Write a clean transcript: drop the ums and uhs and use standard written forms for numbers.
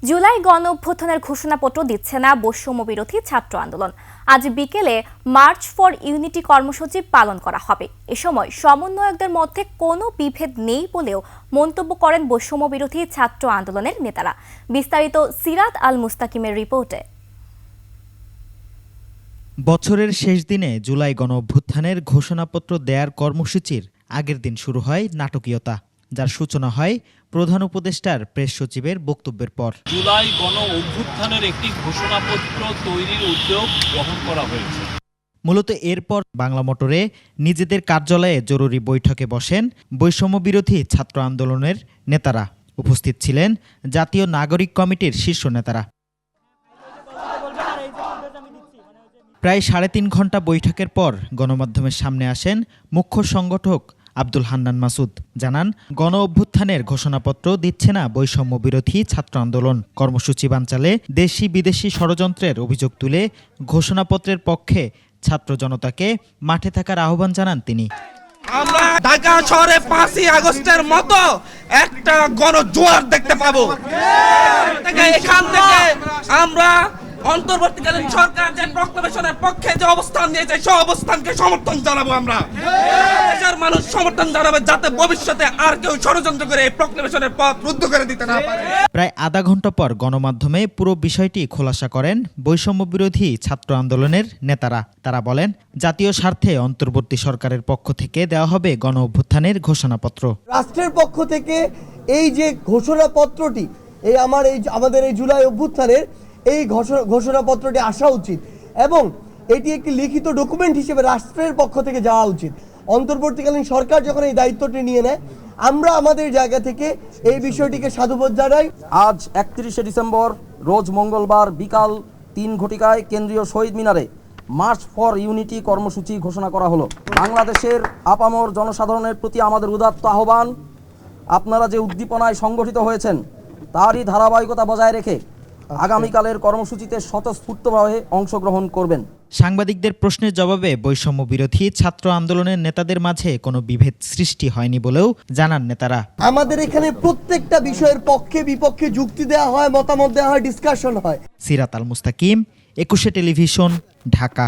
জুলাই গণ অভ্যুত্থানের ঘোষণাপত্র দিচ্ছে না বৈষম্য বিরোধী ছাত্র আন্দোলন। আজ বিকেলে মার্চ ফর ইউনিটি কর্মসূচি পালন করা হবে। এ সময় সমন্বয়কদের মধ্যে কোনো বিভেদ নেই বলেও মন্তব্য করেন বৈষম্য বিরোধী ছাত্র আন্দোলনের নেতারা। বিস্তারিত সিরাত আল মুস্তাকিমের রিপোর্টে। বছরের শেষ দিনে জুলাই গণ অভ্যুত্থানের ঘোষণাপত্র দেয়ার কর্মসূচির আগের দিন শুরু হয় নাটকীয়তা, যার সূচনা হয় প্রধান উপদেষ্টার প্রেস সচিবের বক্তব্যের পর। জুলাই গণ অভ্যুত্থানের একটি ঘোষণাপত্র তৈরির উদ্যোগ গ্রহণ করা হয়েছে। মূলত এরপর বাংলা মোটরে নিজেদের কার্যালয়ে জরুরি বৈঠকে বসেন বৈষম্য বিরোধী ছাত্র আন্দোলনের নেতারা। উপস্থিত ছিলেন জাতীয় নাগরিক কমিটির শীর্ষ নেতারা। প্রায় 3.5 ঘন্টা বৈঠকের পর গণমাধ্যমের সামনে আসেন মুখ্য সংগঠক আব্দুল হান্নান মাসুদ। জানান, গণ অভ্যুত্থানের ঘোষণাপত্র দিচ্ছে না বৈষম্য বিরোধী ছাত্র আন্দোলন। কর্মসূচি বানচালে দেশি বিদেশি ষড়যন্ত্রের অভিযোগ তুলে ঘোষণাপত্রের পক্ষে ছাত্র জনতাকে মাঠে থাকার আহ্বান জানান তিনি। আমরা ঢাকা শহরে 5ই আগস্টের মতো একটা গণজোয়ার দেখতে পাবো। এখান থেকে আমরা অন্তর্বর্তীকালীন সরকার যে প্রক্লেমেশনের পক্ষে যে অবস্থান নিয়েছে সেই অবস্থানকে সমর্থন জানাবো। আমরা দেশের মানুষ সমর্থন জানাবে, যাতে ভবিষ্যতে আর কেউ ষড়যন্ত্র করে এই প্রক্লেমেশনের পথ রুদ্ধ করে দিতে না পারে। প্রায় আধা ঘন্টা পর গণমাধ্যমে পুরো বিষয়টি খোলাসা করেন বৈষম্য বিরোধী ছাত্র আন্দোলনের নেতারা। তারা বলেন, জাতীয় স্বার্থে অন্তর্বর্তী সরকারের পক্ষ থেকে দেওয়া হবে গণ অভ্যুত্থানের ঘোষণাপত্র। রাষ্ট্রের পক্ষ থেকে এই যে ঘোষণাপত্রটি, আমাদের এই জুলাই অভ্যুত্থানের এই ঘোষণাপত্রটি আসা উচিত এবং এটি একটি লিখিত ডকুমেন্ট হিসেবে রাষ্ট্রের পক্ষ থেকে যাওয়া উচিত। অন্তর্বর্তীকালীন সরকার যখন এই দায়িত্বটি নিয়ে নেয়, আমরা আমাদের জায়গা থেকে এই বিষয়টিকে সাধুবাদ জানাই। আজ 31শে ডিসেম্বর রোজ মঙ্গলবার বিকাল 3 ঘটিকায় কেন্দ্রীয় শহীদ মিনারে মার্চ ফর ইউনিটি কর্মসূচি ঘোষণা করা হলো। বাংলাদেশের আপামর জনসাধারণের প্রতি আমাদের উদাত্ত আহ্বান, আপনারা যে উদ্দীপনায় সংগঠিত হয়েছেন তারই ধারাবাহিকতা বজায় রেখে আগামীকালের কর্মসূচিতে স্বতঃস্ফূর্তভাবে অংশগ্রহণ করবেন। সাংবাদিকদের প্রশ্নের জবাবে বৈষম্য বিরোধী ছাত্র আন্দোলনের নেতাদের মাঝে কোনো বিভেদ সৃষ্টি হয়নি বলেও জানান নেতারা। আমাদের এখানে প্রত্যেকটা বিষয়ের পক্ষে বিপক্ষে যুক্তি দেওয়া হয়, মতামত দেওয়া হয়, ডিসকাশন হয়। সিরাত আল মুস্তাকিম, 21শে টেলিভিশন, ঢাকা।